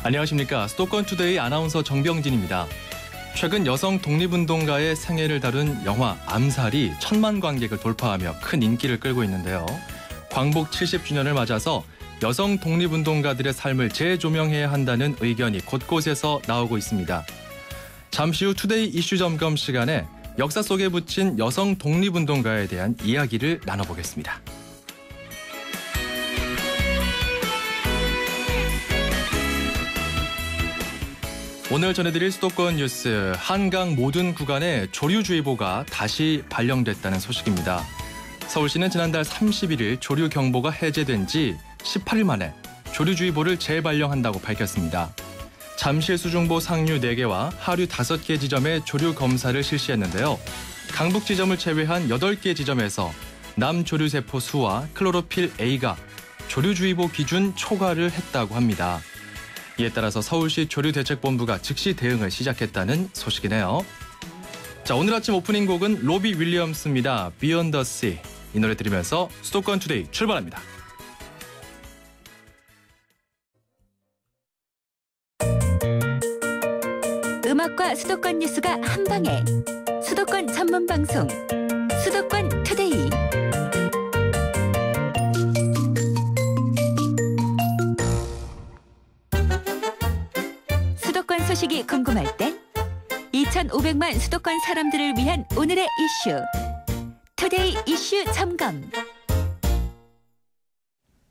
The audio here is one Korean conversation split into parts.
안녕하십니까. 수도권투데이 아나운서 정병진입니다. 최근 여성 독립운동가의 생애를 다룬 영화 암살이 1,000만 관객을 돌파하며 큰 인기를 끌고 있는데요. 광복 70주년을 맞아서 여성 독립운동가들의 삶을 재조명해야 한다는 의견이 곳곳에서 나오고 있습니다. 잠시 후 투데이 이슈 점검 시간에 역사 속에 묻힌 여성 독립운동가에 대한 이야기를 나눠보겠습니다. 오늘 전해드릴 수도권 뉴스, 한강 모든 구간에 조류주의보가 다시 발령됐다는 소식입니다. 서울시는 지난달 31일 조류경보가 해제된 지 18일 만에 조류주의보를 재발령한다고 밝혔습니다. 잠실 수중보 상류 4개와 하류 5개 지점에 조류 검사를 실시했는데요. 강북 지점을 제외한 8개 지점에서 남조류세포 수와 클로로필 A가 조류주의보 기준 초과를 했다고 합니다. 이에 따라서 서울시 조류대책본부가 즉시 대응을 시작했다는 소식이네요. 자, 오늘 아침 오프닝 곡은 로비 윌리엄스입니다. Beyond the Sea. 이 노래 들으면서 수도권 투데이 출발합니다. 음악과 수도권 뉴스가 한방에. 수도권 전문 방송 수도권 투데이. 수도권 소식이 궁금할 땐 2,500만 수도권 사람들을 위한 오늘의 이슈. 투데이 이슈 점검.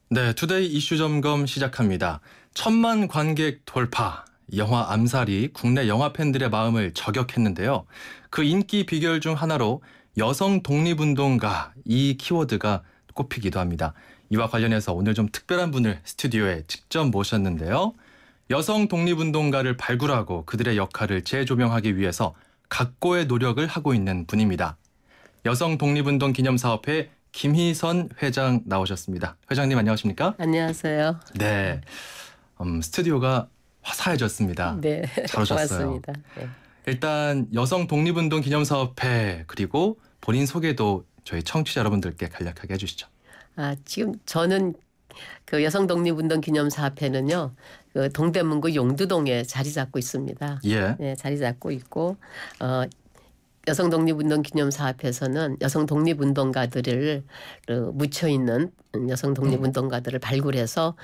네, 투데이 이슈 점검 시작합니다. 1,000만 관객 돌파. 영화 암살이 국내 영화 팬들의 마음을 저격했는데요. 그 인기 비결 중 하나로 여성 독립운동가 이 키워드가 꼽히기도 합니다. 이와 관련해서 오늘 좀 특별한 분을 스튜디오에 직접 모셨는데요. 여성 독립운동가를 발굴하고 그들의 역할을 재조명하기 위해서 각고의 노력을 하고 있는 분입니다. 여성 독립운동 기념사업회 김희선 회장 나오셨습니다. 회장님 안녕하십니까? 안녕하세요. 네, 스튜디오가 화사해졌습니다. 네, 잘 오셨어요. 고맙습니다. 네. 일단 여성 독립운동 기념사업회 그리고 본인 소개도 저희 청취자 여러분들께 간략하게 해주시죠. 지금 저는 그 여성 독립운동 기념사업회는요, 그 동대문구 용두동에 자리 잡고 있습니다. 예. 네, 자리 잡고 있고 여성 독립운동 기념사업회에서는 여성 독립운동가들을 묻혀 있는 여성 독립운동가들을 발굴해서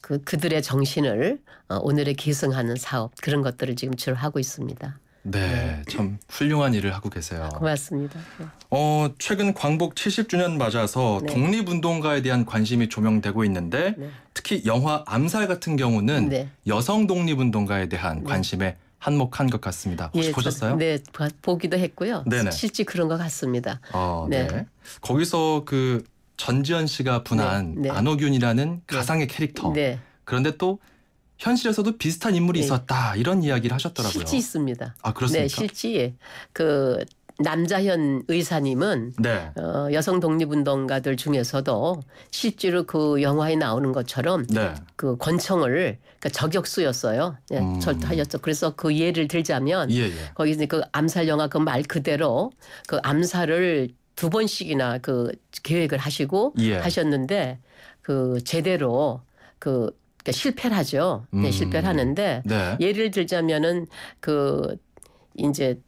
그들의 정신을 오늘에 계승하는 사업, 그런 것들을 지금 주로 하고 있습니다. 네, 참 훌륭한 일을 하고 계세요. 고맙습니다. 최근 광복 70주년 맞아서 네. 독립운동가에 대한 관심이 조명되고 있는데 네. 특히 영화 암살 같은 경우는 네. 여성 독립운동가에 대한 관심에 한몫한 것 같습니다. 혹시 보셨어요? 네, 보기도 했고요. 네네. 실제 그런 것 같습니다. 네. 네. 거기서 그 전지현 씨가 분한 네. 네. 안호균이라는 가상의 캐릭터. 네. 그런데 또 현실에서도 비슷한 인물이 네. 있었다 이런 이야기를 하셨더라고요. 실제 있습니다. 아, 그렇습니까? 네, 실제 그 남자현 의사님은 네. 여성 독립운동가들 중에서도 실제로 그 영화에 나오는 것처럼 네. 그 권총을 그러니까 저격수였어요. 네, 절도하였죠. 그래서 그 예를 들자면 예. 거기 이제 그 암살 영화 그 말 그대로 그 암살을 2번씩이나 그 계획을 하시고 예. 하셨는데 그 제대로 그러니까 실패를 하죠. 네, 실패를 하는데 네. 예를 들자면은 그 이제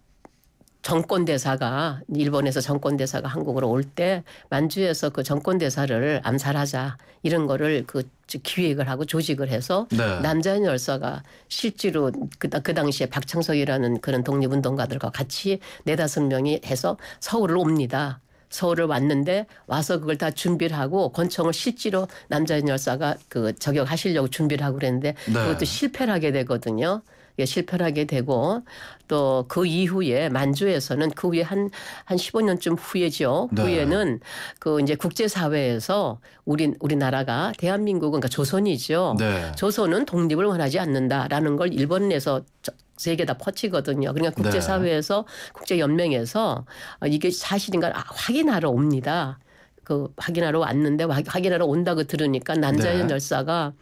정권대사가 일본에서 정권대사가 한국으로 올 때 만주에서 그 정권대사를 암살하자 이런 거를 그 기획을 하고 조직을 해서 네. 남자현 열사가 실제로 그 당시에 박창석이라는 그런 독립운동가들과 같이 4-5명이 해서 서울을 옵니다. 서울을 왔는데 와서 그걸 다 준비를 하고 권총을 실제로 남자현 열사가 그 저격하시려고 준비를 하고 그랬는데 네. 그것도 실패를 하게 되거든요. 실패를 하게 되고 또 그 이후에 만주에서는 그 후에 한 15년쯤 후에죠. 네. 후에는 그 이제 국제사회에서 우리나라가 대한민국은 그러니까 조선이죠. 네. 조선은 독립을 원하지 않는다라는 걸 일본에서 세계 다 퍼치거든요. 그러니까 국제사회에서 국제연맹에서 이게 사실인가 확인하러 옵니다. 그 확인하러 왔는데 확인하러 온다고 들으니까 남자현 네. 열사가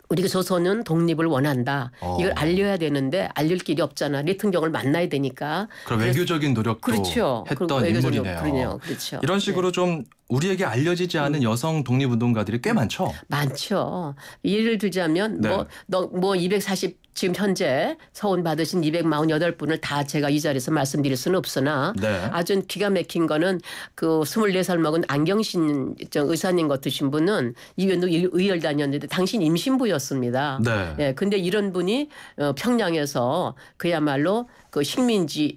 우리가 조선은 독립을 원한다. 이걸 알려야 되는데 알릴 길이 없잖아. 리튼경을 만나야 되니까. 그럼 외교적인 노력도 그렇죠. 했던 인물이네요. 그렇죠. 이런 식으로 좀 우리에게 알려지지 않은 여성 독립운동가들이 꽤 많죠. 많죠. 예를 들자면 네. 뭐 240 지금 현재 서원 받으신 248분을 다 제가 이 자리에서 말씀드릴 수는 없으나 네. 아주 기가 막힌 거는 그 24살 먹은 안경신 의사님 같으신 분은 이번도 의열 다녔는데 당신 임신부였습니다. 네. 예, 근데 이런 분이 평양에서 그야말로 그 식민지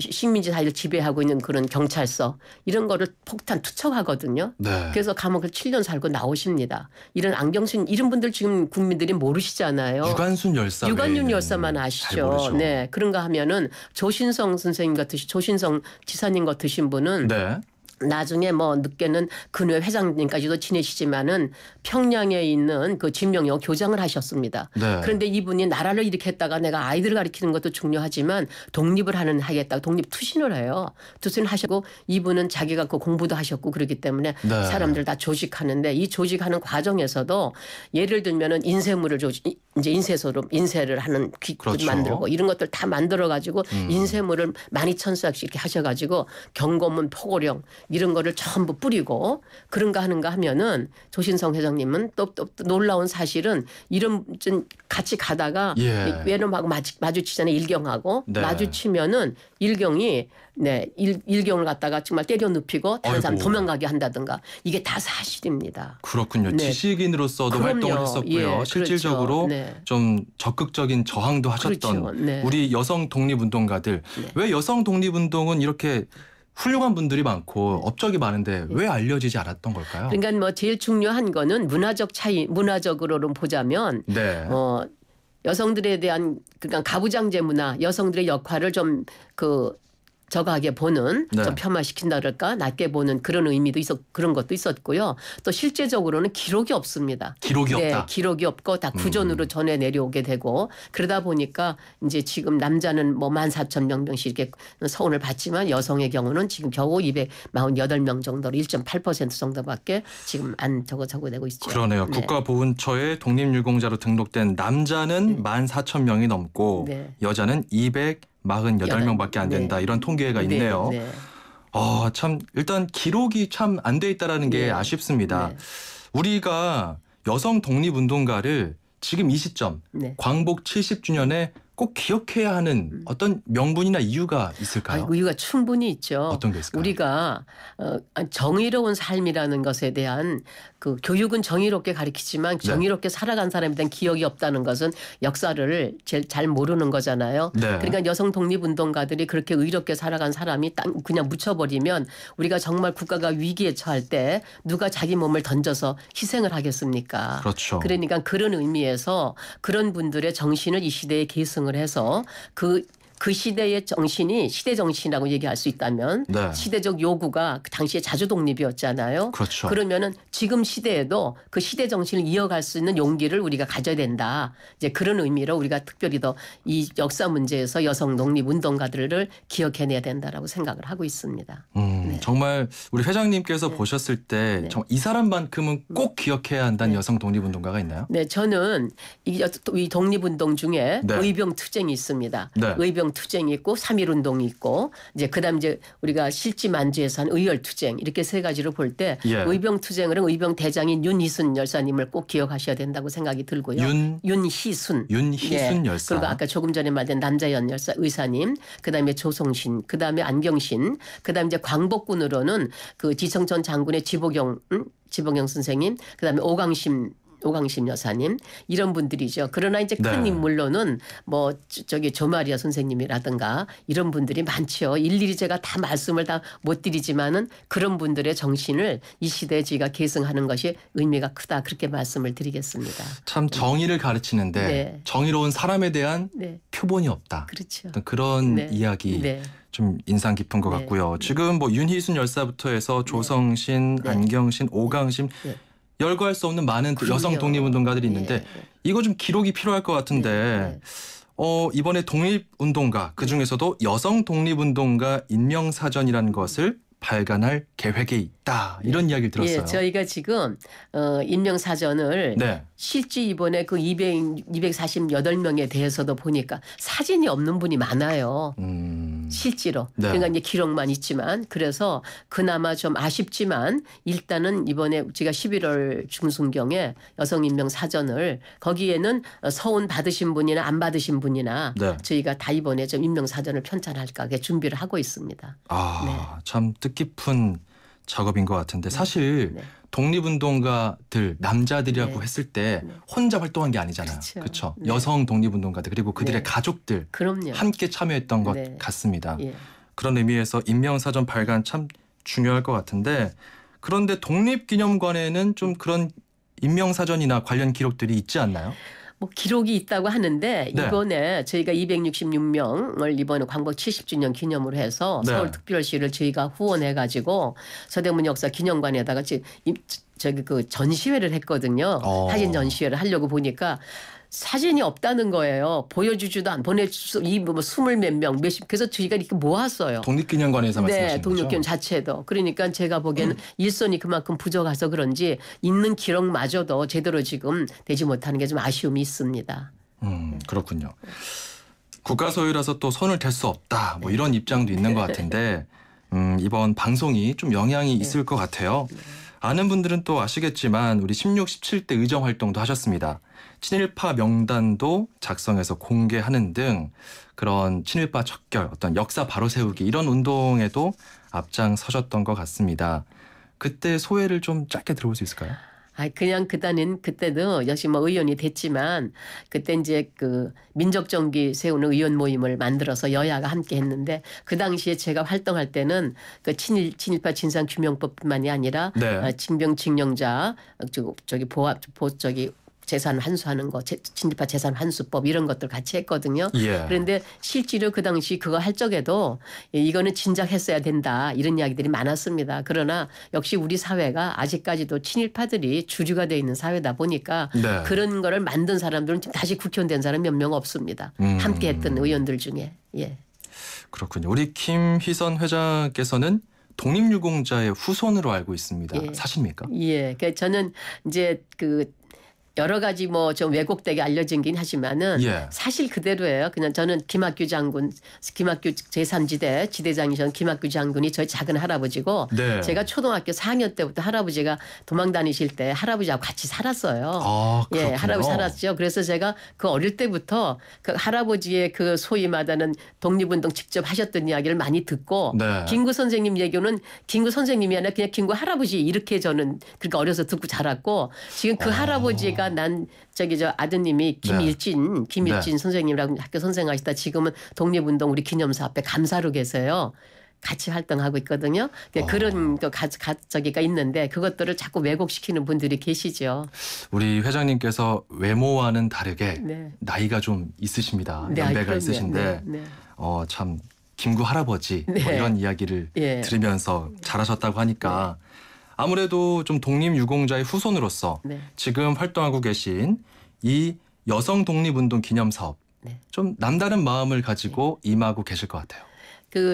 사회를 지배하고 있는 그런 경찰서 이런 거를 폭탄 투척하거든요. 네. 그래서 감옥을 7년 살고 나오십니다. 이런 안경신 이런 분들 지금 국민들이 모르시잖아요. 유관순 열사. 유관순 열사만 잘 아시죠. 모르죠. 네, 그런가 하면은 조신성 선생님 같으신 조신성 지사님 같으신 분은 네. 나중에 뭐 늦게는 근회 회장님까지도 지내시지만은 평양에 있는 그 진명여 교장을 하셨습니다. 네. 그런데 이분이 나라를 이렇게 했다가 내가 아이들을 가르치는 것도 중요하지만 독립을 하겠다. 독립 투신을 해요. 투신을 하시고 이분은 자기가 그 공부도 하셨고 그렇기 때문에 네. 사람들 다 조직하는데 이 조직하는 과정에서도 예를 들면은 인쇄물을 이제 인쇄를 하는 귀도 그렇죠. 만들고 이런 것들 다 만들어 가지고 인쇄물을 12,000싹씩 이렇게 하셔가지고 경고문 포고령 이런 거를 전부 뿌리고 그런가 하는가 하면은 조신성 회장님은 또 놀라운 사실은 이런 좀 같이 가다가 예. 외놈하고 마주치잖아요. 일경하고 네. 마주치면은 일경이 일경을 갖다가 정말 때려 눕히고 다른 사람 아이고. 도망가게 한다든가 이게 다 사실입니다. 그렇군요. 네. 지식인으로서도 그럼요. 활동을 했었고요. 예, 실질적으로 그렇죠. 네. 좀 적극적인 저항도 하셨던 그렇죠. 네. 우리 여성 독립운동가들. 왜 여성 독립운동은 이렇게 훌륭한 분들이 많고 업적이 많은데 왜 알려지지 않았던 걸까요? 그러니까 뭐 제일 중요한 거는 문화적 차이, 문화적으로는 보자면 네. 여성들에 대한 그러니까 가부장제 문화, 여성들의 역할을 좀 저하게 보는 네. 좀 폄하시킨다 그럴까 낮게 보는 그런 의미도 그런 것도 있었고요. 또 실제적으로는 기록이 없습니다. 기록이 네, 없다. 기록이 없고 다 구전으로 전해 내려오게 되고 그러다 보니까 이제 지금 남자는 뭐 14,000명씩 이렇게 서운을 받지만 여성의 경우는 지금 겨우 248명 정도로 1.8% 정도밖에 지금 안 적어내고 있죠. 그러네요. 네. 국가보훈처에 독립유공자로 등록된 남자는 14,000명이 넘고 네. 여자는 248명밖에 안 된다. 네. 이런 통계가 있네요. 네, 네. 참 일단 기록이 참 안 돼 있다라는 게 네. 아쉽습니다. 네. 우리가 여성 독립운동가를 지금 이 시점 네. 광복 70주년에 꼭 기억해야 하는 어떤 명분이나 이유가 있을까요? 이유가 충분히 있죠. 어떤 게 있을까요? 우리가 정의로운 삶이라는 것에 대한 그 교육은 정의롭게 가르치지만 네. 정의롭게 살아간 사람에 대한 기억이 없다는 것은 역사를 제일 잘 모르는 거잖아요. 네. 그러니까 여성 독립운동가들이 그렇게 의롭게 살아간 사람이 그냥 묻혀버리면 우리가 정말 국가가 위기에 처할 때 누가 자기 몸을 던져서 희생을 하겠습니까? 그렇죠. 그러니까 그런 의미에서 그런 분들의 정신을 이 시대에 계승을 해서 그 시대의 정신이 시대 정신이라고 얘기할 수 있다면 네. 시대적 요구가 그 당시에 자주 독립이었잖아요. 그렇죠. 그러면은 지금 시대에도 그 시대 정신을 이어갈 수 있는 용기를 우리가 가져야 된다. 이제 그런 의미로 우리가 특별히 더 이 역사 문제에서 여성 독립 운동가들을 기억해내야 된다라고 생각을 하고 있습니다. 정말 우리 회장님께서 보셨을 때 정말 이 사람만큼은 꼭 기억해야 한다는 여성 독립운동가가 있나요? 네, 저는 이 독립운동 중에 네. 의병투쟁이 있습니다. 네. 의병투쟁이 있고 3.1운동이 있고 그다음 이제 우리가 실지만주에서 한 의열투쟁 이렇게 세 가지로 볼 때 예. 의병투쟁은 의병대장인 윤희순 열사님을 꼭 기억하셔야 된다고 생각이 들고요. 윤희순 열사. 그리고 아까 조금 전에 말한 남자연 열사 의사님, 그다음에 조성신, 그다음에 안경신, 그다음에 이제 광복군으로는 그 지청천 장군의 지보경 선생님, 그다음에 오강심 여사님 이런 분들이죠. 그러나 이제 큰 네. 인물로는 뭐 조마리아 선생님이라든가 이런 분들이 많죠. 일일이 제가 다 말씀을 다 못 드리지만은 그런 분들의 정신을 이 시대에 저희가 계승하는 것이 의미가 크다 그렇게 말씀을 드리겠습니다. 참 정의를 가르치는데 네. 정의로운 사람에 대한 네, 표본이 없다. 그렇죠. 어떤 그런 네. 이야기 네. 좀 인상 깊은 것 네. 같고요. 지금 뭐 윤희순 열사부터 해서 조성신, 네. 안경신, 오강심 네. 열거할 수 없는 많은 또 여성 그럼요. 독립운동가들이 있는데 네. 이거 좀 기록이 필요할 것 같은데 이번에 독립운동가 그중에서도 여성 독립운동가 인명사전이라는 것을 발간할 계획에 있다. 이런 이야기를 들었어요. 예, 저희가 지금 임명사전을 네. 실제 이번에 그 248명에 대해서도 보니까 사진이 없는 분이 많아요. 실제로. 네. 그러니까 이제 기록만 있지만 그래서 그나마 좀 아쉽지만 일단은 이번에 제가 11월 중순경에 여성 임명 사전을 거기에는 서운 받으신 분이나 안 받으신 분이나 네. 저희가 다 이번에 좀 임명 사전을 편찬할까 준비를 하고 있습니다. 참 뜻깊은 작업인 것 같은데 사실 네. 독립운동가들 남자들이라고 네. 했을 때 네. 혼자 활동한 게 아니잖아요. 그렇죠. 그렇죠. 네. 여성 독립운동가들 그리고 그들의 네. 가족들 그럼요. 함께 참여했던 것 네. 같습니다. 예. 그런 의미에서 임명사전 발간 참 중요할 것 같은데 그런데 독립기념관에는 좀 그런 임명사전이나 관련 기록들이 있지 않나요? 뭐 기록이 있다고 하는데 네. 이번에 저희가 266명을 이번에 광복 70주년 기념으로 해서 네. 서울특별시를 저희가 후원해가지고 서대문 역사 기념관에다가 저기 그 전시회를 했거든요. 사진 전시회를 하려고 보니까 사진이 없다는 거예요. 보여주지도 안 보내주 뭐 20몇 명 몇십 그래서 저희가 이렇게 모았어요. 독립기념관에서 말씀하시는 네, 거죠? 독립기념 자체도. 그러니까 제가 보기에는 일손이 그만큼 부족해서 그런지 있는 기록마저도 제대로 지금 되지 못하는 게 좀 아쉬움이 있습니다. 그렇군요. 국가 소유라서 또 손을 댈 수 없다. 뭐 이런 입장도 있는 것 같은데 이번 방송이 좀 영향이 있을 것 같아요. 아는 분들은 또 아시겠지만 우리 16, 17대 의정 활동도 하셨습니다. 친일파 명단도 작성해서 공개하는 등 그런 친일파 척결, 어떤 역사 바로 세우기 이런 운동에도 앞장서셨던 것 같습니다. 그때 소회를 좀 짧게 들어볼 수 있을까요? 그냥 그때도 역시 뭐 의원이 됐지만 그때 이제 그 민족정기 세우는 의원 모임을 만들어서 여야가 함께 했는데 그 당시에 제가 활동할 때는 그 친일파 진상규명법뿐만이 아니라 네. 징병징용자 저기 재산 환수하는 거, 친일파 재산 환수법 이런 것들 같이 했거든요. 예. 그런데 실제로 그 당시 그거 할 적에도 이거는 진작 했어야 된다 이런 이야기들이 많았습니다. 그러나 역시 우리 사회가 아직까지도 친일파들이 주류가 돼 있는 사회다 보니까 네. 그런 거를 만든 사람들은 지금 다시 국회의원 된 사람 몇 명 없습니다. 함께 했던 의원들 중에. 예. 그렇군요. 우리 김희선 회장께서는 독립유공자의 후손으로 알고 있습니다. 예. 사실입니까? 예. 그러니까 저는 이제 여러 가지 뭐 좀 왜곡되게 알려진긴 하지만은 예. 사실 그대로예요. 그냥 저는 김학규 제3지대 지대장이셨던 김학규 장군이 저희 작은 할아버지고 네. 제가 초등학교 4학년 때부터 할아버지가 도망 다니실 때 할아버지하고 같이 살았어요. 그렇군요. 예, 할아버지 살았죠. 그래서 제가 그 어릴 때부터 그 할아버지의 그 소위 말하는 독립운동 직접 하셨던 이야기를 많이 듣고 네. 김구 선생님 얘기는 김구 선생님이 아니라 그냥 김구 할아버지 이렇게 저는 그러니까 어려서 듣고 자랐고 지금 그 할아버지가 난 아드님이 김일진 네. 선생님이라고 학교 선생하시다 지금은 독립운동 우리 기념사 앞에 감사로 계세요. 같이 활동하고 있거든요. 그런 저기가 있는데 그것들을 자꾸 왜곡시키는 분들이 계시죠. 우리 회장님께서 외모와는 다르게 네. 나이가 좀 있으십니다. 네, 연배가 그럼요. 있으신데 네, 네. 참 김구 할아버지 뭐 네. 이런 이야기를 예. 들으면서 잘하셨다고 하니까 아무래도 좀 독립유공자의 후손으로서 네. 지금 활동하고 계신 이 여성 독립운동 기념사업 네. 좀 남다른 마음을 가지고 임하고 계실 것 같아요.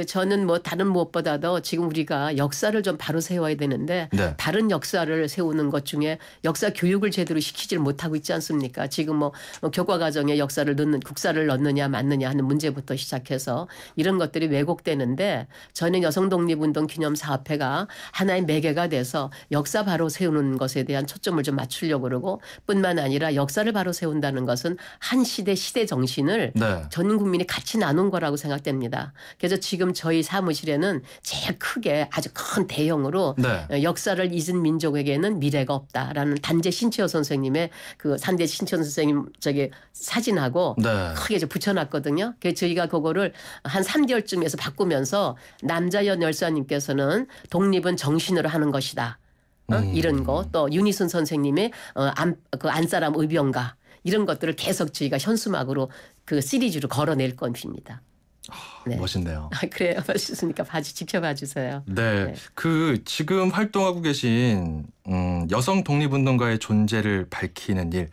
저는 뭐 다른 무엇보다도 지금 우리가 역사를 좀 바로 세워야 되는데 네. 다른 역사를 세우는 것 중에 역사 교육을 제대로 시키지를 못하고 있지 않습니까? 지금 뭐 교과 과정에 국사를 넣느냐 맞느냐 하는 문제부터 시작해서 이런 것들이 왜곡되는데 저는 여성독립운동 기념사업회가 하나의 매개가 돼서 역사 바로 세우는 것에 대한 초점을 좀 맞추려고 그러고 뿐만 아니라 역사를 바로 세운다는 것은 한 시대 정신을 네. 전 국민이 같이 나눈 거라고 생각됩니다. 그래서 지금 저희 사무실에는 제일 크게 아주 큰 대형으로 네. 역사를 잊은 민족에게는 미래가 없다라는 단재 신채호 선생님의 그 단재 신채호 선생님 사진하고 네. 크게 붙여놨거든요. 그래서 저희가 그거를 한 3개월쯤에서 바꾸면서 남자연 열사님께서는 독립은 정신으로 하는 것이다. 이런 거 또 윤희순 선생님의 안사람 의병가 이런 것들을 계속 저희가 현수막으로 그 시리즈로 걸어낼 겁니다. 네. 멋있네요. 그래요. 멋있으니까 지켜봐 주세요. 네. 네. 지금 활동하고 계신 여성 독립운동가의 존재를 밝히는 일,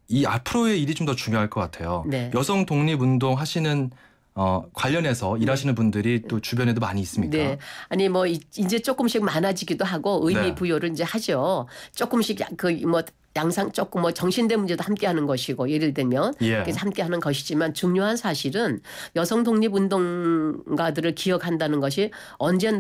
이 앞으로의 일이 좀 더 중요할 것 같아요. 네. 여성 독립운동 하시는 관련해서 일하시는 분들이 또 주변에도 많이 있습니까? 네. 아니 뭐 이제 조금씩 많아지기도 하고 의미 네. 부여를 이제 하죠. 조금씩 뭐 양상 조금 뭐 정신대 문제도 함께하는 것이고 예를 들면 예. 그래서 함께하는 것이지만 중요한 사실은 여성 독립운동가들을 기억한다는 것이 언제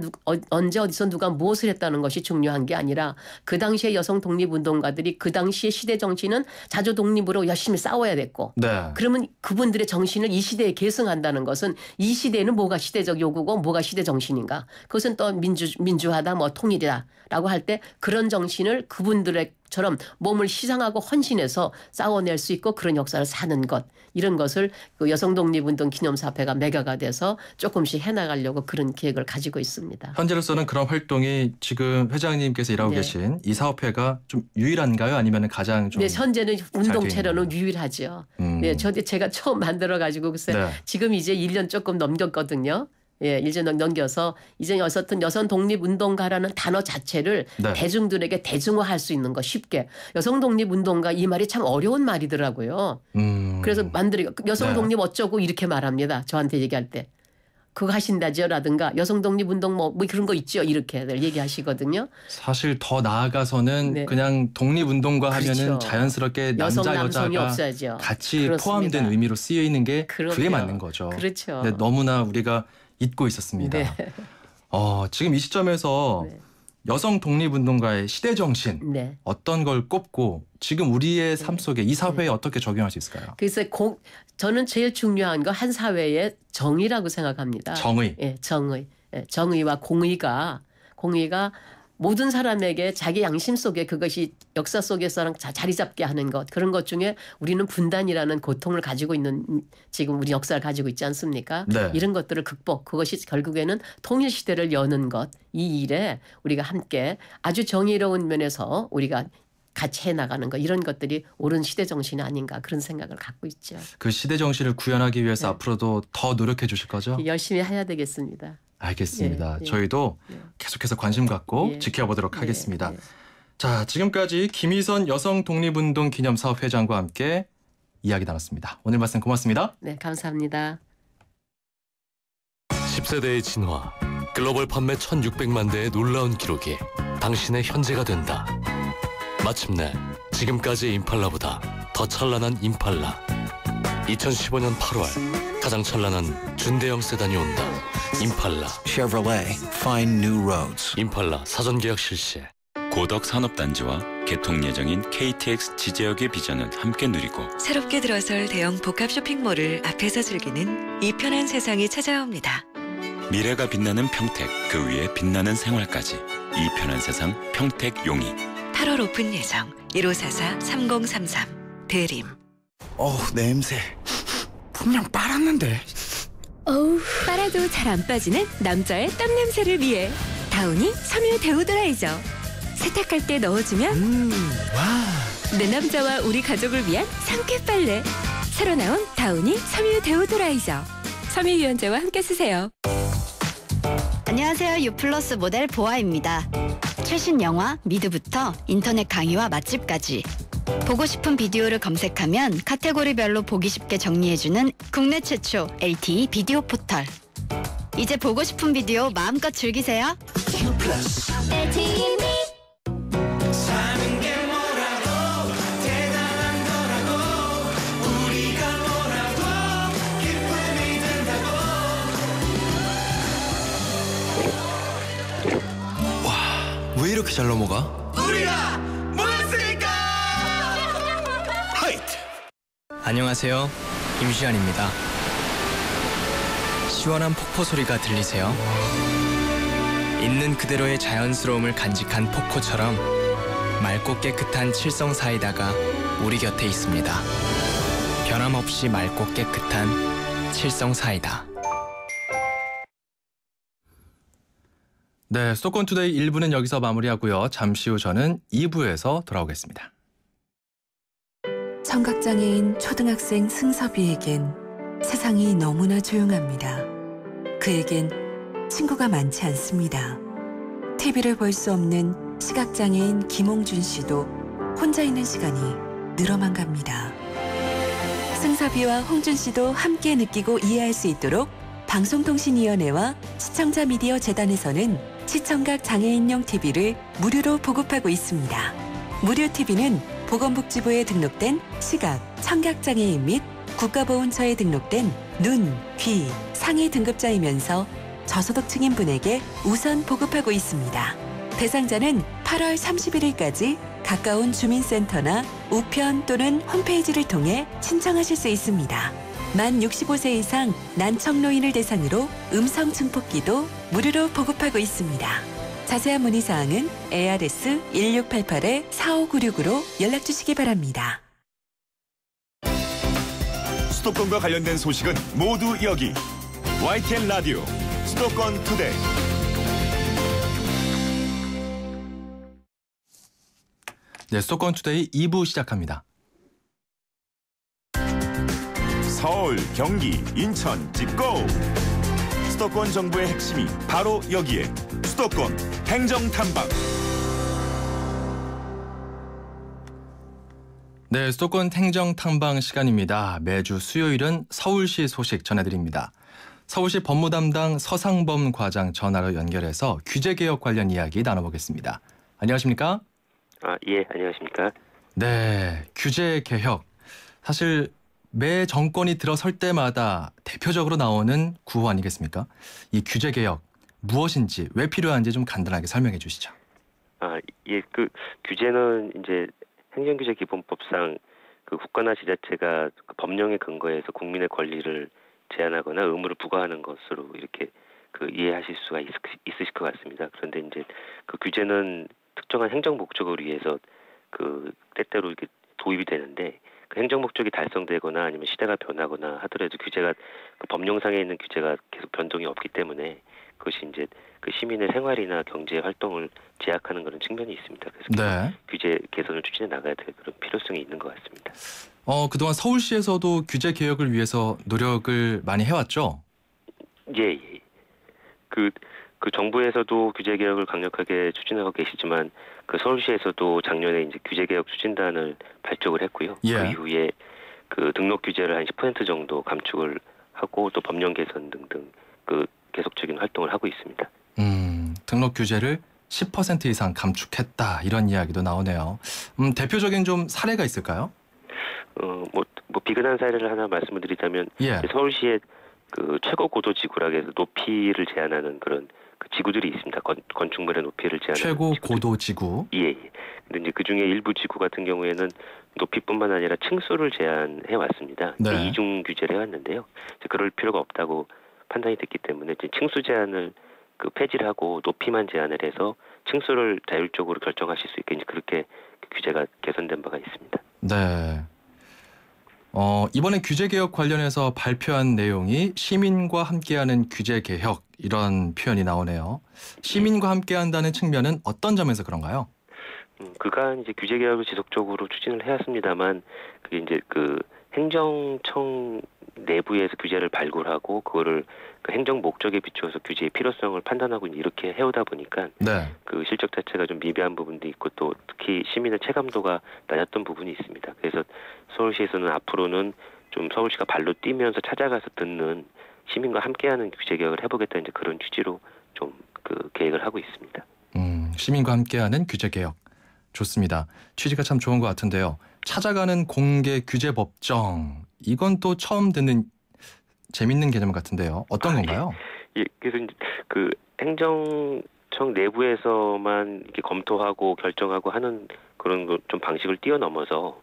어디서 누가 무엇을 했다는 것이 중요한 게 아니라 그 당시에 여성 독립운동가들이 그 당시의 시대 정신은 자주 독립으로 열심히 싸워야 됐고 네. 그러면 그분들의 정신을 이 시대에 계승한다는 것은 이 시대에는 뭐가 시대적 요구고 뭐가 시대 정신인가. 그것은 또 민주화다 뭐 통일이다라고 할 때 그런 정신을 그분들처럼 몸을 희생하고 헌신해서 싸워낼 수 있고 그런 역사를 사는 것. 이런 것을 그 여성독립운동 기념사업회가 매개가 돼서 조금씩 해나가려고 그런 계획을 가지고 있습니다. 현재로서는 그런 활동이 지금 회장님께서 일하고 네. 계신 이 사업회가 좀 유일한가요? 아니면 가장 좀 네, 현재는 운동체로는 있나요? 유일하죠. 네, 제가 처음 만들어가지고 글쎄 네. 지금 이제 1년 조금 넘겼거든요. 예, 1년 넘겨서 이제 어쨌든 여성 독립운동가라는 단어 자체를 네. 대중들에게 대중화할 수 있는 거 쉽게. 여성 독립운동가 이 말이 참 어려운 말이더라고요. 그래서 여성 네. 독립 어쩌고 이렇게 말합니다. 저한테 얘기할 때. 그거 하신다죠라든가 여성 독립운동 뭐 그런 거 있죠. 이렇게들 얘기하시거든요. 사실 더 나아가서는 네. 그냥 독립운동가 하면은 그렇죠. 자연스럽게 여성 남자 남성이 여자가 없어야죠. 같이 그렇습니다. 포함된 의미로 쓰여 있는 게 그게 그럼요. 맞는 거죠. 그렇죠. 근데 너무나 우리가 잊고 있었습니다. 네. 지금 이 시점에서 네. 여성 독립운동가의 시대 정신 네. 어떤 걸 꼽고 지금 우리의 삶 속에 이 사회에 어떻게 적용할 수 있을까요? 그래서 저는 제일 중요한 거 한 사회의 정의라고 생각합니다. 정의. 예, 정의. 예, 정의와 공의가 모든 사람에게 자기 양심 속에 그것이 역사 속에서 자리 잡게 하는 것 그런 것 중에 우리는 분단이라는 고통을 가지고 있는 지금 우리 역사를 가지고 있지 않습니까? 네. 이런 것들을 그것이 결국에는 통일 시대를 여는 것 이 일에 우리가 함께 아주 정의로운 면에서 우리가 같이 해나가는 것 이런 것들이 옳은 시대 정신이 아닌가 그런 생각을 갖고 있죠. 그 시대 정신을 구현하기 위해서 네. 앞으로도 더 노력해 주실 거죠? 열심히 해야 되겠습니다. 알겠습니다. 예, 예. 저희도 예. 계속해서 관심 갖고 예. 지켜보도록 예, 하겠습니다. 예. 자, 지금까지 김희선 여성 독립운동 기념사업 회장과 함께 이야기 나눴습니다. 오늘 말씀 고맙습니다. 네, 감사합니다. 10세대의 진화, 글로벌 판매 1600만 대의 놀라운 기록이 당신의 현재가 된다. 마침내 지금까지의 임팔라보다 더 찬란한 임팔라. 2015년 8월 가장 찬란한 준대형 세단이 온다. 임팔라. Chevrolet, find new roads. 임팔라 사전 계약 실시. 고덕 산업단지와 개통 예정인 KTX 지제역의 비전을 함께 누리고 새롭게 들어설 대형 복합 쇼핑몰을 앞에서 즐기는 이 편한 세상이 찾아옵니다. 미래가 빛나는 평택, 그 위에 빛나는 생활까지 이 편한 세상 평택 용이 8월 오픈 예정 1544-3033 대림. 냄새. 분명 빨았는데. 어우, 빨아도 잘 안 빠지는 남자의 땀 냄새를 위해 다우니 섬유 데오도라이저. 세탁할 때 넣어주면 와. 내 남자와 우리 가족을 위한 상쾌 빨래. 새로 나온 다우니 섬유 데오도라이저. 섬유유연제와 함께 쓰세요. 안녕하세요. 유플러스 모델 보아입니다. 최신 영화 미드부터 인터넷 강의와 맛집까지 보고 싶은 비디오를 검색하면 카테고리별로 보기 쉽게 정리해주는 국내 최초 LTE 비디오 포털. 이제 보고 싶은 비디오 마음껏 즐기세요. 왜 이렇게 잘 넘어가? 안녕하세요. 임시안입니다. 시원한 폭포 소리가 들리세요? 있는 그대로의 자연스러움을 간직한 폭포처럼 맑고 깨끗한 칠성 사이다가 우리 곁에 있습니다. 변함없이 맑고 깨끗한 칠성 사이다. 네, 수도권 투데이 1부는 여기서 마무리하고요. 잠시 후 저는 2부에서 돌아오겠습니다. 청각장애인 초등학생 승섭이에겐 세상이 너무나 조용합니다. 그에겐 친구가 많지 않습니다. TV를 볼 수 없는 시각장애인 김홍준 씨도 혼자 있는 시간이 늘어만 갑니다. 승섭이와 홍준 씨도 함께 느끼고 이해할 수 있도록 방송통신위원회와 시청자 미디어 재단에서는 시청각 장애인용 TV를 무료로 보급하고 있습니다. 무료 TV는 보건복지부에 등록된 시각, 청각장애인 및 국가보훈처에 등록된 눈, 귀, 상해 등급자이면서 저소득층인 분에게 우선 보급하고 있습니다. 대상자는 8월 31일까지 가까운 주민센터나 우편 또는 홈페이지를 통해 신청하실 수 있습니다. 만 65세 이상 난청노인을 대상으로 음성 증폭기도 무료로 보급하고 있습니다. 자세한 문의사항은 ARS 1688-4596으로 연락주시기 바랍니다. 수도권과 관련된 소식은 모두 여기 YTN 라디오 수도권 투데이. 네, 수도권 투데이 2부 시작합니다. 서울, 경기, 인천, 찍고! 수도권 정부의 핵심이 바로 여기에 수도권 행정탐방. 네, 수도권 행정탐방 시간입니다. 매주 수요일은 서울시 소식 전해드립니다. 서울시 법무담당 서상범 과장 전화로 연결해서 규제개혁 관련 이야기 나눠보겠습니다. 안녕하십니까? 예, 안녕하십니까? 네, 규제개혁. 사실 매 정권이 들어설 때마다 대표적으로 나오는 구호 아니겠습니까? 이 규제개혁 무엇인지 왜 필요한지 좀 간단하게 설명해 주시죠. 예, 그 규제는 이제 행정규제기본법상 그 국가나 지자체가 그 법령에 근거해서 국민의 권리를 제한하거나 의무를 부과하는 것으로 이렇게 그 이해하실 수가 있으실 것 같습니다. 그런데 이제 그 규제는 특정한 행정 목적을 위해서 그 때때로 이렇게 도입이 되는데 그 행정 목적이 달성되거나 아니면 시대가 변하거나 하더라도 규제가 그 법령상에 있는 규제가 계속 변동이 없기 때문에 그것이 이제 그 시민의 생활이나 경제 활동을 제약하는 그런 측면이 있습니다. 그래서 네. 규제 개선을 추진해 나가야 될 그런 필요성이 있는 것 같습니다. 그동안 서울시에서도 규제 개혁을 위해서 노력을 많이 해왔죠? 예. 그 정부에서도 규제 개혁을 강력하게 추진하고 계시지만 그 서울시에서도 작년에 이제 규제 개혁 추진단을 발족을 했고요. 예. 그 이후에 그 등록 규제를 한 10% 정도 감축을 하고 또 법령 개선 등등 그 계속적인 활동을 하고 있습니다. 등록 규제를 10% 이상 감축했다 이런 이야기도 나오네요. 대표적인 좀 사례가 있을까요? 뭐 비근한 사례를 하나 말씀을 드리자면 예. 서울시의 그 최고 고도 지구라 해서 높이를 제한하는 그런 그 지구들이 있습니다. 건축물의 높이를 제한하는 최고 지구들. 고도 지구. 예. 근데 이제 그 중에 일부 지구 같은 경우에는 높이뿐만 아니라 층수를 제한해 왔습니다. 네. 이중 규제를 해왔는데요. 그럴 필요가 없다고 판단이 됐기 때문에 이제 층수 제한을 그 폐지를 하고 높이만 제한을 해서 층수를 자율적으로 결정하실 수 있게 이제 그렇게 규제가 개선된 바가 있습니다. 네. 이번에 규제개혁 관련해서 발표한 내용이 시민과 함께하는 규제개혁 이런 표현이 나오네요. 시민과 함께한다는 측면은 어떤 점에서 그런가요? 그간 이제 규제개혁을 지속적으로 추진을 해왔습니다만 그게 이제 그 행정청 내부에서 규제를 발굴하고 그거를 그 행정 목적에 비추어서 규제의 필요성을 판단하고 이렇게 해오다 보니까 네. 그 실적 자체가 좀 미비한 부분도 있고 또 특히 시민의 체감도가 낮았던 부분이 있습니다. 그래서 서울시에서는 앞으로는 좀 서울시가 발로 뛰면서 찾아가서 듣는 시민과 함께하는 규제개혁을 해보겠다 이제 그런 취지로 좀 그 계획을 하고 있습니다. 시민과 함께하는 규제개혁 좋습니다. 취지가 참 좋은 것 같은데요. 찾아가는 공개 규제 법정 이건 또 처음 듣는 재밌는 개념 같은데요. 어떤 건가요? 예, 그래서 그 행정청 내부에서만 이렇게 검토하고 결정하고 하는 그런 좀 방식을 뛰어넘어서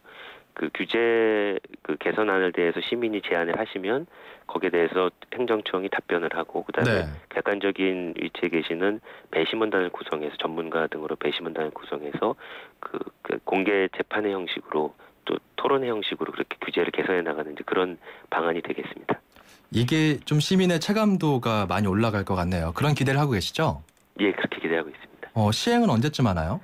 그 규제 그 개선안에 대해서 시민이 제안을 하시면 거기에 대해서 행정청이 답변을 하고 그다음에 네. 객관적인 위치에 계시는 배심원단을 구성해서 전문가 등으로 배심원단을 구성해서 그 공개 재판의 형식으로 또 토론의 형식으로 그렇게 규제를 개선해 나가는 이제 그런 방안이 되겠습니다. 이게 좀 시민의 체감도가 많이 올라갈 것 같네요. 그런 기대를 하고 계시죠? 예, 그렇게 기대하고 있습니다. 시행은 언제쯤 하나요?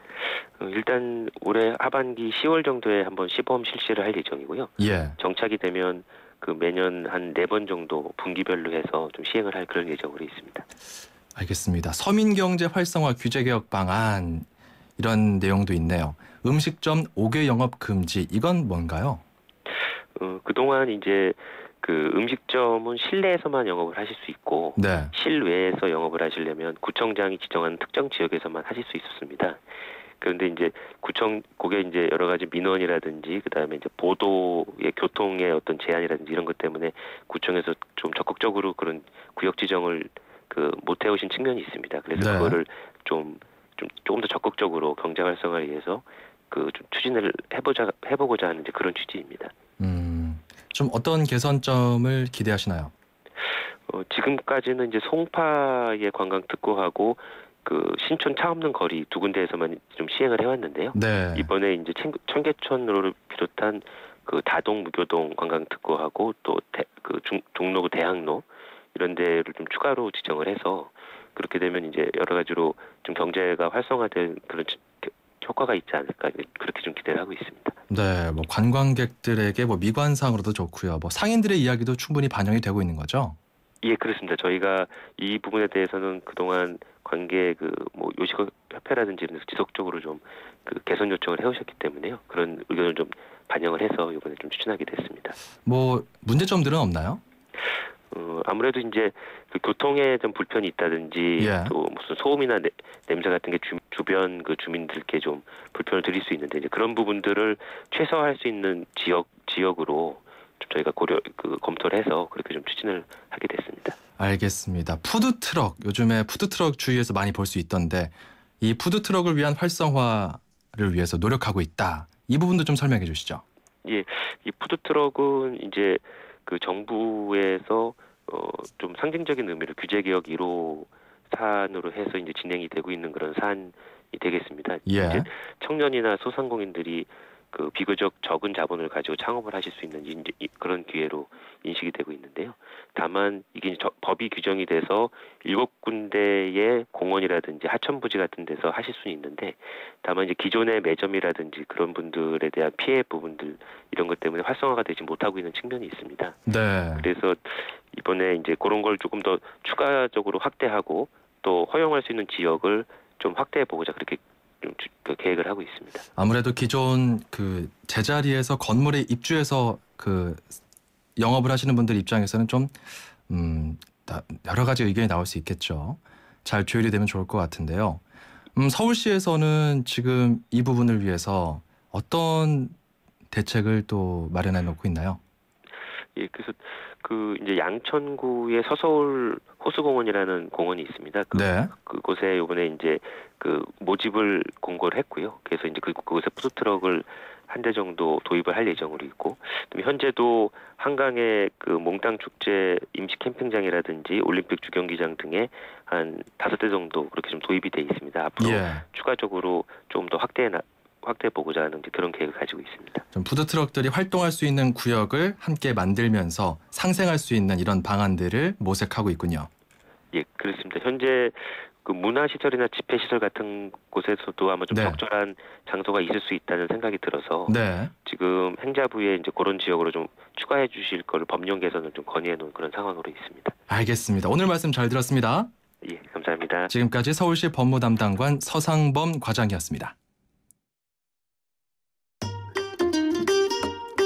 일단 올해 하반기 10월 정도에 한번 시범 실시를 할 예정이고요. 예. 정착이 되면 그 매년 한 4번 정도 분기별로 해서 좀 시행을 할 그런 예정으로 있습니다. 알겠습니다. 서민경제 활성화 규제개혁 방안 이런 내용도 있네요. 음식점 5개 영업 금지 이건 뭔가요? 그동안 이제 그 음식점은 실내에서만 영업을 하실 수 있고 네. 실외에서 영업을 하시려면 구청장이 지정한 특정 지역에서만 하실 수 있었습니다. 그런데 이제 그게 이제 여러 가지 민원이라든지 그다음에 이제 보도의 교통의 어떤 제한이라든지 이런 것 때문에 구청에서 좀 적극적으로 그런 구역 지정을 못 해오신 측면이 있습니다. 그래서 네. 그거를 조금 더 적극적으로 경제 활성화를 위해서 좀 추진을 해보고자 하는 이제 그런 취지입니다. 좀 어떤 개선점을 기대하시나요? 지금까지는 이제 송파의 관광 특구하고 신촌 차 없는 거리 두 군데에서만 좀 시행을 해왔는데요. 네. 이번에 이제 청계천로를 비롯한 다동 무교동 관광 특구하고 또 종로구 대학로 이런 데를 좀 추가로 지정을 해서 그렇게 되면 이제 여러 가지로 좀 경제가 활성화된 그런 효과가 있지 않을까 그렇게 좀 기대를 하고 있습니다. 네, 뭐 관광객들에게 뭐 미관상으로도 좋고요. 뭐 상인들의 이야기도 충분히 반영이 되고 있는 거죠. 예, 그렇습니다. 저희가 이 부분에 대해서는 그동안 관계 요식업협회라든지 이런 데서 지속적으로 좀 개선 요청을 해오셨기 때문에요. 그런 의견을 좀 반영을 해서 이번에 좀 추진하게 됐습니다. 뭐 문제점들은 없나요? 아무래도 이제 교통에 좀 불편이 있다든지 예. 또 무슨 소음이나 냄새 같은 게 주변 주민들께 좀 불편을 드릴 수 있는데 이제 그런 부분들을 최소화할 수 있는 지역으로 좀 저희가 검토를 해서 그렇게 좀 추진을 하게 됐습니다. 알겠습니다. 푸드트럭, 요즘에 푸드트럭 주위에서 많이 볼 수 있던데 이 푸드트럭을 위한 활성화를 위해서 노력하고 있다. 이 부분도 좀 설명해 주시죠. 예, 이 푸드트럭은 이제 정부에서 좀 상징적인 의미로 규제개혁 1호 사안으로 해서 이제 진행이 되고 있는 그런 사안이 되겠습니다. 예. 이제 청년이나 소상공인들이 비교적 적은 자본을 가지고 창업을 하실 수 있는 그런 기회로 인식이 되고 있는데요. 다만 이게 법이 규정이 돼서 7군데의 공원이라든지 하천부지 같은 데서 하실 수는 있는데 다만 이제 기존의 매점이라든지 그런 분들에 대한 피해 부분들 이런 것 때문에 활성화가 되지 못하고 있는 측면이 있습니다. 네. 그래서 이번에 이제 그런 걸 조금 더 추가적으로 확대하고 또 허용할 수 있는 지역을 좀 확대해 보고자 그렇게 좀 계획을 하고 있습니다. 아무래도 기존 제자리에서 건물에 입주해서 영업을 하시는 분들 입장에서는 좀 여러 가지 의견이 나올 수 있겠죠. 잘 조율이 되면 좋을 것 같은데요. 서울시에서는 지금 이 부분을 위해서 어떤 대책을 또 마련해 놓고 있나요? 예, 그래서 이제 양천구의 서서울 호수공원이라는 공원이 있습니다. 네. 그곳에 이번에 이제 모집을 공고를 했고요. 그래서 이제 그곳에 푸드트럭을 한 대 정도 도입을 할 예정으로 있고, 현재도 한강의 몽땅 축제 임시 캠핑장이라든지 올림픽 주경기장 등에 한 5대 정도 그렇게 좀 도입이 돼 있습니다. 앞으로 예. 추가적으로 좀 더 확대해 보고자 하는 그런 계획을 가지고 있습니다. 좀 푸드트럭들이 활동할 수 있는 구역을 함께 만들면서 상생할 수 있는 이런 방안들을 모색하고 있군요. 예, 그렇습니다. 현재 문화시설이나 집회시설 같은 곳에서도 아마 좀 네. 적절한 장소가 있을 수 있다는 생각이 들어서 네. 지금 행자부에 이제 그런 지역으로 좀 추가해 주실 거를 법령 개선을 좀 건의해 놓은 그런 상황으로 있습니다. 알겠습니다. 오늘 말씀 잘 들었습니다. 예, 감사합니다. 지금까지 서울시 법무담당관 서상범 과장이었습니다.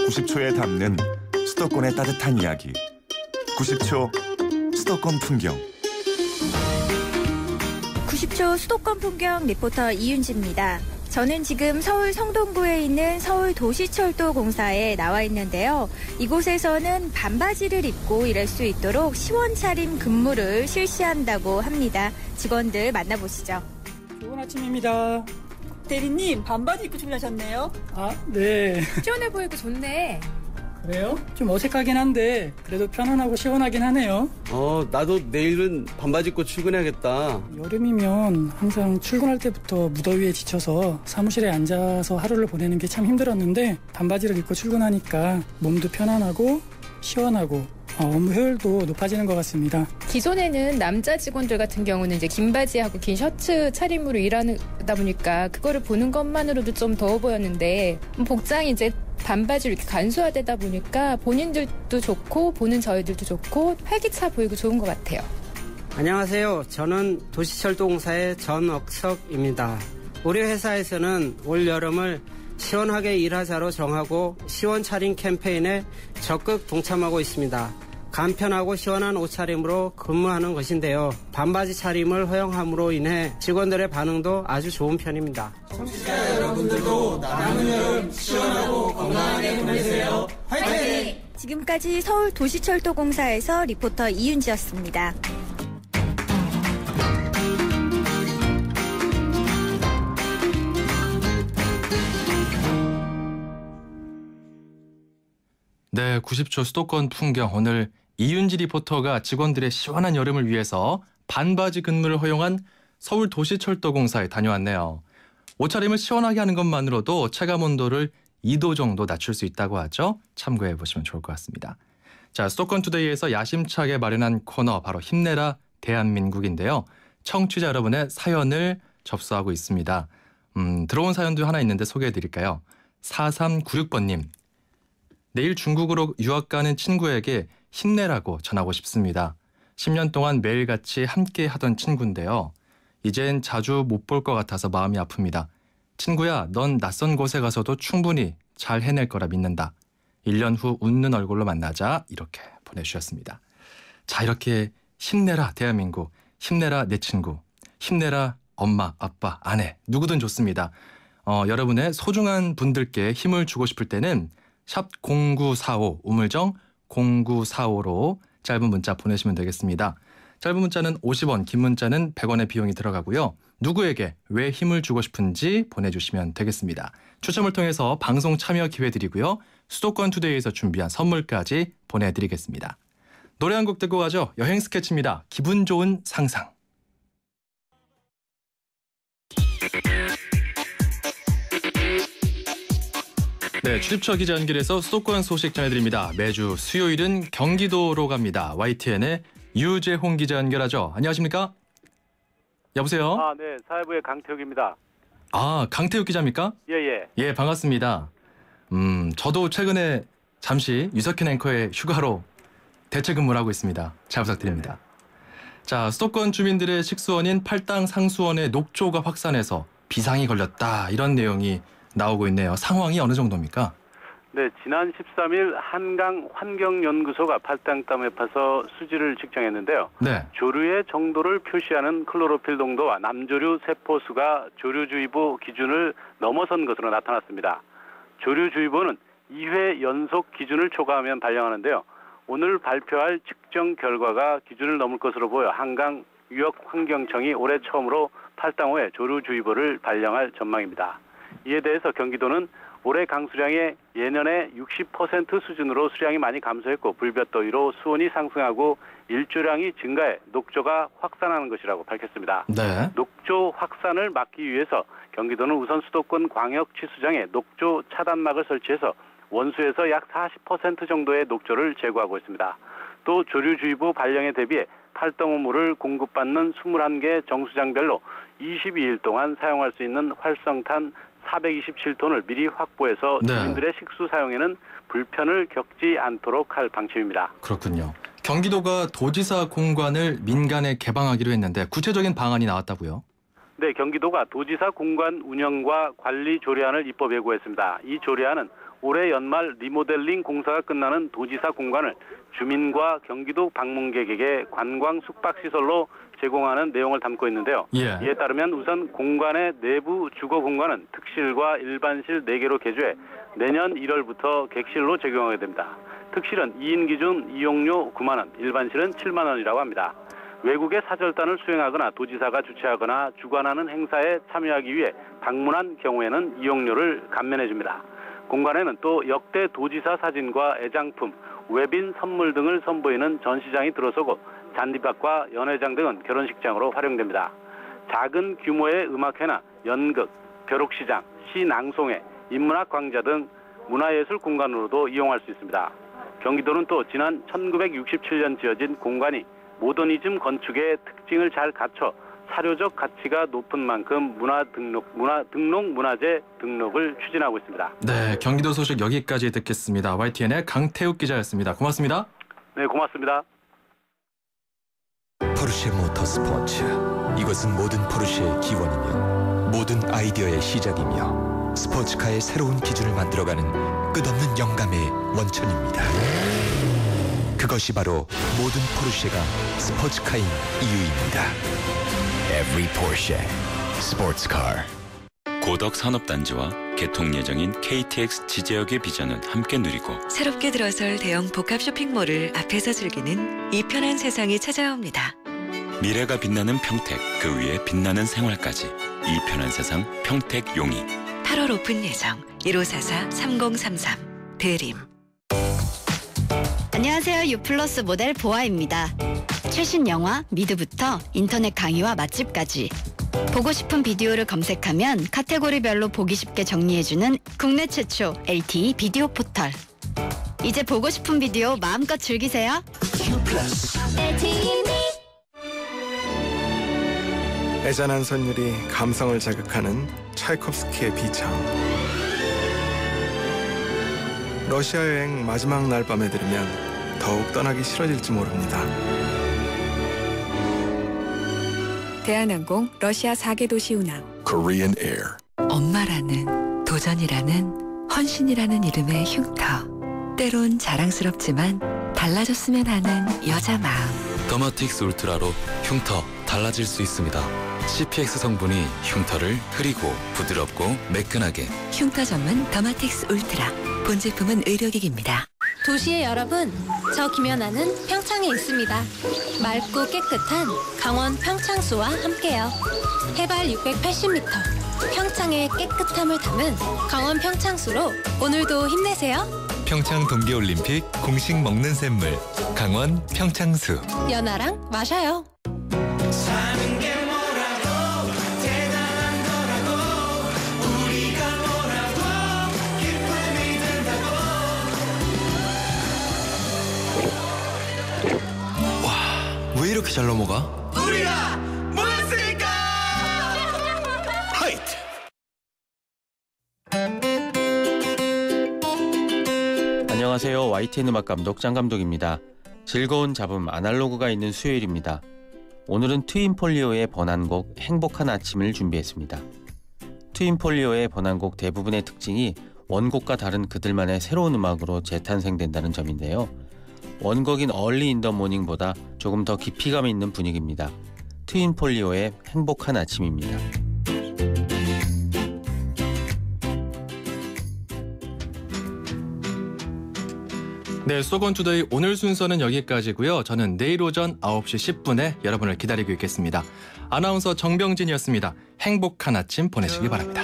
90초에 담는 수도권의 따뜻한 이야기. 90초 수도권 풍경. 90초 수도권 풍경 리포터 이윤지입니다. 저는 지금 서울 성동구에 있는 서울도시철도공사에 나와 있는데요. 이곳에서는 반바지를 입고 일할 수 있도록 시원차림 근무를 실시한다고 합니다. 직원들 만나보시죠. 좋은 아침입니다. 대리님, 반바지 입고 출근하셨네요. 아, 네. 시원해 보이고 좋네. 그래요? 좀 어색하긴 한데 그래도 편안하고 시원하긴 하네요. 나도 내일은 반바지 입고 출근해야겠다. 여름이면 항상 출근할 때부터 무더위에 지쳐서 사무실에 앉아서 하루를 보내는 게 참 힘들었는데 반바지를 입고 출근하니까 몸도 편안하고 시원하고 업무 효율도 높아지는 것 같습니다. 기존에는 남자 직원들 같은 경우는 이제 긴 바지하고 긴 셔츠 차림으로 일하다 보니까 그거를 보는 것만으로도 좀 더워 보였는데 복장이 이제 반바지로 이렇게 간소화되다 보니까 본인들도 좋고 보는 저희들도 좋고 활기차 보이고 좋은 것 같아요. 안녕하세요. 저는 도시철도공사의 전억석입니다. 우리 회사에서는 올 여름을 시원하게 일하자로 정하고 시원 차림 캠페인에 적극 동참하고 있습니다. 간편하고 시원한 옷차림으로 근무하는 것인데요. 반바지 차림을 허용함으로 인해 직원들의 반응도 아주 좋은 편입니다. 청취자 여러분들도 남은 여름 시원하고 건강하게 보내세요. 화이팅! 지금까지 서울도시철도공사에서 리포터 이윤지였습니다. 네, 90초 수도권 풍경. 오늘 이윤지 리포터가 직원들의 시원한 여름을 위해서 반바지 근무를 허용한 서울도시철도공사에 다녀왔네요. 옷차림을 시원하게 하는 것만으로도 체감온도를 2도 정도 낮출 수 있다고 하죠. 참고해 보시면 좋을 것 같습니다. 자, 수도권 투데이에서 야심차게 마련한 코너 바로 힘내라 대한민국인데요. 청취자 여러분의 사연을 접수하고 있습니다. 들어온 사연도 하나 있는데 소개해 드릴까요? 4396번님. 내일 중국으로 유학 가는 친구에게 힘내라고 전하고 싶습니다. 10년 동안 매일같이 함께 하던 친구인데요. 이젠 자주 못 볼 것 같아서 마음이 아픕니다. 친구야, 넌 낯선 곳에 가서도 충분히 잘 해낼 거라 믿는다. 1년 후 웃는 얼굴로 만나자. 이렇게 보내주셨습니다. 자, 이렇게 힘내라 대한민국, 힘내라 내 친구, 힘내라 엄마, 아빠, 아내, 누구든 좋습니다. 여러분의 소중한 분들께 힘을 주고 싶을 때는 샵 0945 우물정 0945로 짧은 문자 보내시면 되겠습니다. 짧은 문자는 50원, 긴 문자는 100원의 비용이 들어가고요. 누구에게 왜 힘을 주고 싶은지 보내주시면 되겠습니다. 추첨을 통해서 방송 참여 기회 드리고요. 수도권 투데이에서 준비한 선물까지 보내드리겠습니다. 노래 한 곡 듣고 가죠. 여행 스케치입니다. 기분 좋은 상상. 네, 출입처 기자 연결해서 수도권 소식 전해드립니다. 매주 수요일은 경기도로 갑니다. YTN의 유재홍 기자 연결하죠. 안녕하십니까? 여보세요? 네, 사회부의 강태욱입니다. 강태욱 기자입니까? 예. 예, 반갑습니다. 저도 최근에 잠시 유석현 앵커의 휴가로 대체 근무를 하고 있습니다. 잘 부탁드립니다. 자, 수도권 주민들의 식수원인 팔당 상수원의 녹조가 확산해서 비상이 걸렸다. 이런 내용이 나오고 있네요. 상황이 어느 정도입니까? 네, 지난 13일 한강환경연구소가 팔당댐에 파서 수질을 측정했는데요. 네. 조류의 정도를 표시하는 클로로필 농도와 남조류 세포수가 조류주의보 기준을 넘어선 것으로 나타났습니다. 조류주의보는 2회 연속 기준을 초과하면 발령하는데요. 오늘 발표할 측정 결과가 기준을 넘을 것으로 보여 한강유역환경청이 올해 처음으로 팔당호에 조류주의보를 발령할 전망입니다. 이에 대해서 경기도는 올해 강수량의 예년의 60% 수준으로 수량이 많이 감소했고 불볕더위로 수온이 상승하고 일조량이 증가해 녹조가 확산하는 것이라고 밝혔습니다. 네. 녹조 확산을 막기 위해서 경기도는 우선 수도권 광역취수장에 녹조 차단막을 설치해서 원수에서 약 40% 정도의 녹조를 제거하고 있습니다. 또 조류주의보 발령에 대비해 팔당호 물을 공급받는 21개 정수장별로 22일 동안 사용할 수 있는 활성탄 427톤을 미리 확보해서 주민들의 식수 사용에는 불편을 겪지 않도록 할 방침입니다. 그렇군요. 경기도가 도지사 공관을 민간에 개방하기로 했는데 구체적인 방안이 나왔다고요? 네, 경기도가 도지사 공관 운영과 관리 조례안을 입법 예고했습니다. 이 조례안은 올해 연말 리모델링 공사가 끝나는 도지사 공관을 주민과 경기도 방문객에게 관광 숙박시설로 제공하는 내용을 담고 있는데요. 이에 따르면 우선 공관의 내부 주거 공간은 특실과 일반실 4개로 개조해 내년 1월부터 객실로 적용하게 됩니다. 특실은 2인 기준 이용료 9만 원, 일반실은 7만 원이라고 합니다. 외국의 사절단을 수행하거나 도지사가 주최하거나 주관하는 행사에 참여하기 위해 방문한 경우에는 이용료를 감면해 줍니다. 공간에는 또 역대 도지사 사진과 애장품, 웹인 선물 등을 선보이는 전시장이 들어서고 잔디밭과 연회장 등은 결혼식장으로 활용됩니다. 작은 규모의 음악회나 연극, 벼룩시장, 시낭송회, 인문학 강좌 등 문화예술 공간으로도 이용할 수 있습니다. 경기도는 또 지난 1967년 지어진 공간이 모더니즘 건축의 특징을 잘 갖춰 사료적 가치가 높은 만큼 문화재 등록을 추진하고 있습니다. 네, 경기도 소식 여기까지 듣겠습니다. YTN의 강태욱 기자였습니다. 고맙습니다. 네, 고맙습니다. 포르쉐 모터스포츠. 이것은 모든 포르쉐의 기원이며 모든 아이디어의 시작이며 스포츠카의 새로운 기준을 만들어가는 끝없는 영감의 원천입니다. 그것이 바로 모든 포르쉐가 스포츠카인 이유입니다. Every Porsche Sports Car. 고덕 산업단지와 개통 예정인 KTX 지제역의 비전은 함께 누리고 새롭게 들어설 대형 복합 쇼핑몰을 앞에서 즐기는 이 편한 세상이 찾아옵니다. 미래가 빛나는 평택, 그 위에 빛나는 생활까지 이 편한 세상 평택 용이 8월 오픈 예정 1544-3033 대림. 안녕하세요. 유플러스 모델 보아입니다. 최신 영화 미드부터 인터넷 강의와 맛집까지 보고 싶은 비디오를 검색하면 카테고리별로 보기 쉽게 정리해주는 국내 최초 LTE 비디오 포털. 이제 보고 싶은 비디오 마음껏 즐기세요. 애잔한 선율이 감성을 자극하는 차이콥스키의 비창. 러시아 여행 마지막 날 밤에 들으면 더욱 떠나기 싫어질지 모릅니다. 대한항공 러시아 4개 도시 운항. Korean Air. 엄마라는, 도전이라는, 헌신이라는 이름의 흉터. 때론 자랑스럽지만 달라졌으면 하는 여자 마음. 더마틱스 울트라로 흉터 달라질 수 있습니다. CPX 성분이 흉터를 흐리고 부드럽고 매끈하게. 흉터 전문 더마틱스 울트라. 본 제품은 의료기기입니다. 도시의 여러분, 저 김연아는 평창에 있습니다. 맑고 깨끗한 강원 평창수와 함께요. 해발 680m, 평창의 깨끗함을 담은 강원 평창수로 오늘도 힘내세요. 평창 동계올림픽 공식 먹는 샘물 강원 평창수. 연아랑 마셔요. 사는 게 뭐라고 대단한 거라고 우리가 뭐라고 기쁨이 든다고. 와, 왜 이렇게 잘 넘어가? 우리가 모였으니까. 하이트. 안녕하세요. YTN 음악 감독 장 감독입니다. 즐거운 잡음 아날로그가 있는 수요일입니다. 오늘은 트윈폴리오의 번안곡 행복한 아침을 준비했습니다. 트윈폴리오의 번안곡 대부분의 특징이 원곡과 다른 그들만의 새로운 음악으로 재탄생된다는 점인데요. 원곡인 얼리 인 더 모닝보다 조금 더 깊이감 있는 분위기입니다. 트윈폴리오의 행복한 아침입니다. 네, 소건투데이 오늘 순서는 여기까지고요. 저는 내일 오전 9시 10분에 여러분을 기다리고 있겠습니다. 아나운서 정병진이었습니다. 행복한 아침 보내시기 바랍니다.